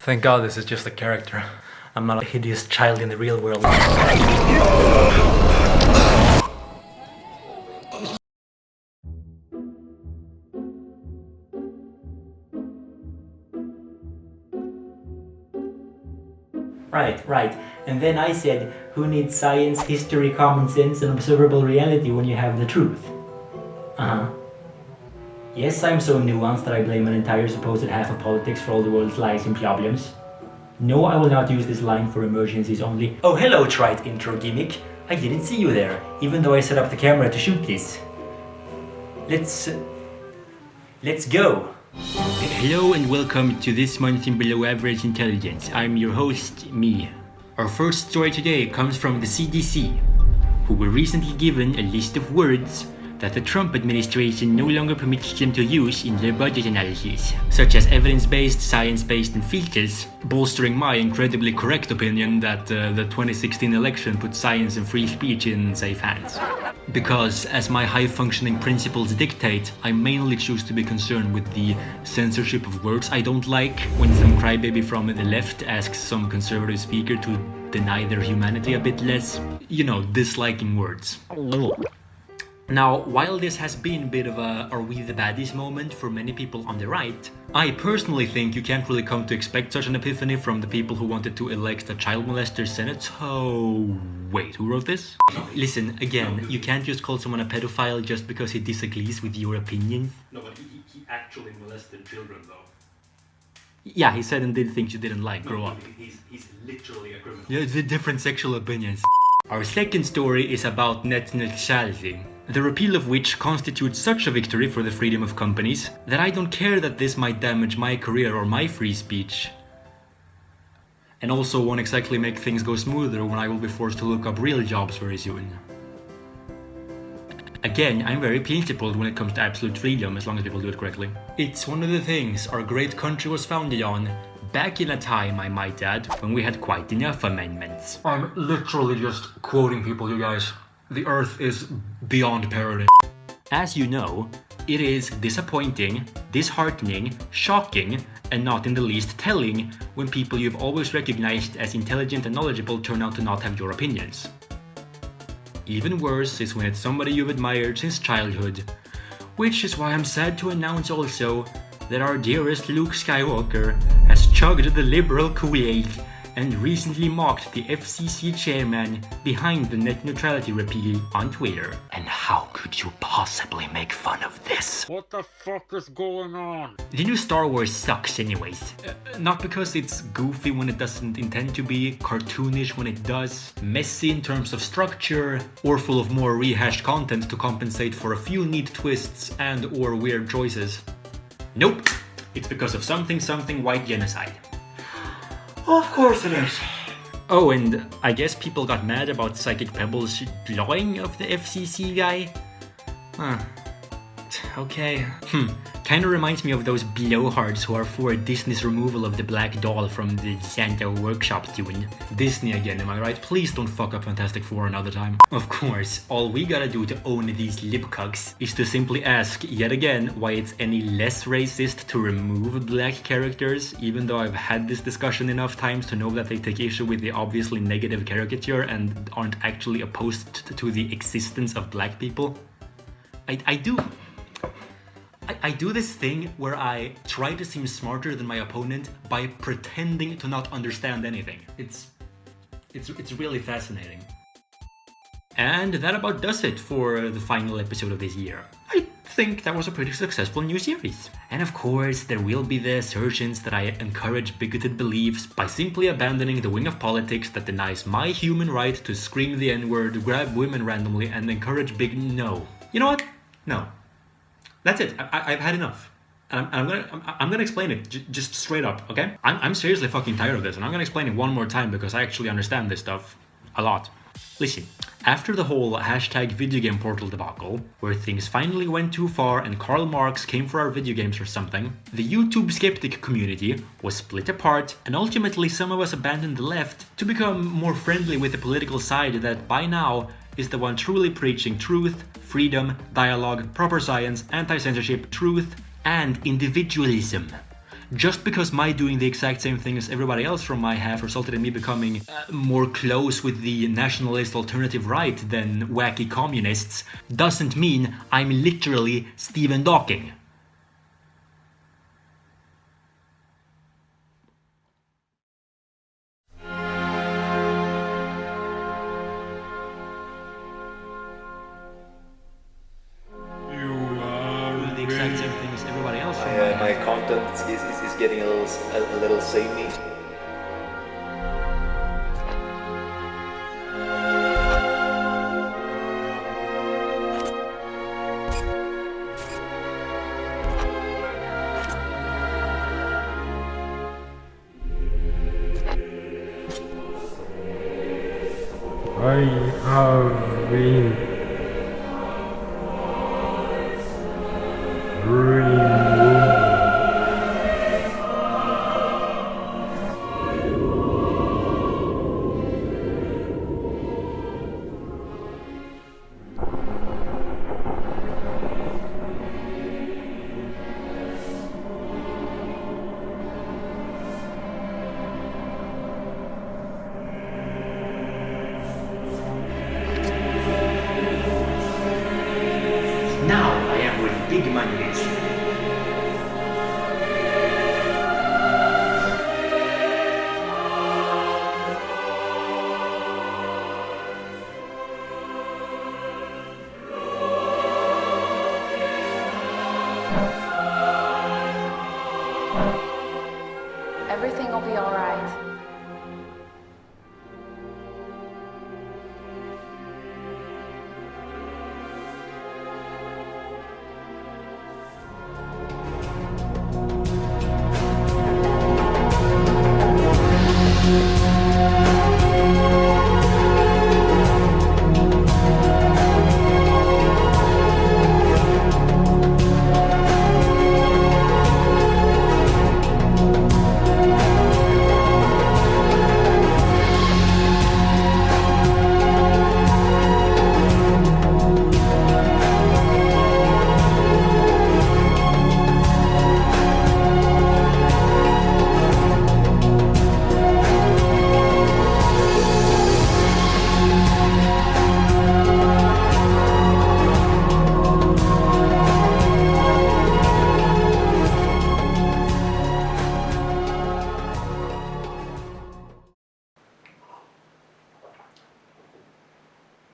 Thank God this is just a character. I'm not a hideous child in the real world. Right. And then I said, who needs science, history, common sense, and observable reality when you have the truth? Yes, I'm so nuanced that I blame an entire supposed half of politics for all the world's lies and problems. No, I will not use this line for emergencies only. Oh, hello, trite intro gimmick. I didn't see you there, even though I set up the camera to shoot this. Let's go. Hello and welcome to this month in Below Average Intelligence. I'm your host, me. Our first story today comes from the CDC, who were recently given a list of words that the Trump administration no longer permits them to use in their budget analyses, such as evidence-based, science-based, and filters, bolstering my incredibly correct opinion that the 2016 election put science and free speech in safe hands. Because, as my high-functioning principles dictate, I mainly choose to be concerned with the censorship of words I don't like, when some crybaby from the left asks some conservative speaker to deny their humanity a bit less. You know, disliking words. Now, while this has been a bit of a are we the baddies moment for many people on the right, I personally think you can't really come to expect such an epiphany from the people who wanted to elect a child molester senate. So, wait, who wrote this? Listen, again, you can't just call someone a pedophile just because he disagrees with your opinion. No, but he actually molested children, though. Yeah, he said and did things you didn't like. Grow up. He's literally a criminal. Yeah, the different sexual opinions. Our second story is about net neutrality, the repeal of which constitutes such a victory for the freedom of companies that I don't care that this might damage my career or my free speech. And also won't exactly make things go smoother when I will be forced to look up real jobs very soon. Again, I'm very principled when it comes to absolute freedom, as long as people do it correctly. It's one of the things our great country was founded on, back in a time, I might add, when we had quite enough amendments. I'm literally just quoting people, you guys. The earth is beyond parody. As you know, it is disappointing, disheartening, shocking, and not in the least telling when people you've always recognized as intelligent and knowledgeable turn out to not have your opinions. Even worse is when it's somebody you've admired since childhood, which is why I'm sad to announce also that our dearest Luke Skywalker has chugged the liberal Kool-Aid and recently mocked the FCC chairman behind the net neutrality repeal on Twitter. And how could you possibly make fun of this? What the fuck is going on? The new Star Wars sucks anyways. Not because it's goofy when it doesn't intend to be, cartoonish when it does, messy in terms of structure, or full of more rehashed content to compensate for a few neat twists and or weird choices. Nope, it's because of something white genocide. Of course it is. Oh, and I guess people got mad about Psychic Pebble's blowing of the FCC guy? Huh. Okay. Kinda reminds me of those blowhards who are for Disney's removal of the black doll from the Santa Workshop tune. Disney again, am I right? Please don't fuck up Fantastic Four another time. Of course, all we gotta do to own these lipcucks is to simply ask, yet again, why it's any less racist to remove black characters, even though I've had this discussion enough times to know that they take issue with the obviously negative caricature and aren't actually opposed to the existence of black people. I do this thing where I try to seem smarter than my opponent by pretending to not understand anything. It's really fascinating. And that about does it for the final episode of this year. I think that was a pretty successful new series. And of course, there will be the assertions that I encourage bigoted beliefs by simply abandoning the wing of politics that denies my human right to scream the N-word, grab women randomly, and encourage big no. You know what? No. That's it. I've had enough. And I'm gonna explain it just straight up, okay? I'm seriously fucking tired of this, and I'm gonna explain it one more time because I actually understand this stuff a lot. Listen, after the whole hashtag video game portal debacle, where things finally went too far and Karl Marx came for our video games or something, the YouTube skeptic community was split apart, and ultimately some of us abandoned the left to become more friendly with the political side that by now is the one truly preaching truth, freedom, dialogue, proper science, anti-censorship, truth, and individualism. just because my doing the exact same thing as everybody else from my half resulted in me becoming more close with the nationalist alternative right than wacky communists, doesn't mean I'm literally Stephen Dawking. The exact same thing as everybody else from My content is getting a little samey. I have been dreaming. Now I am where the big money is. Everything will be all right.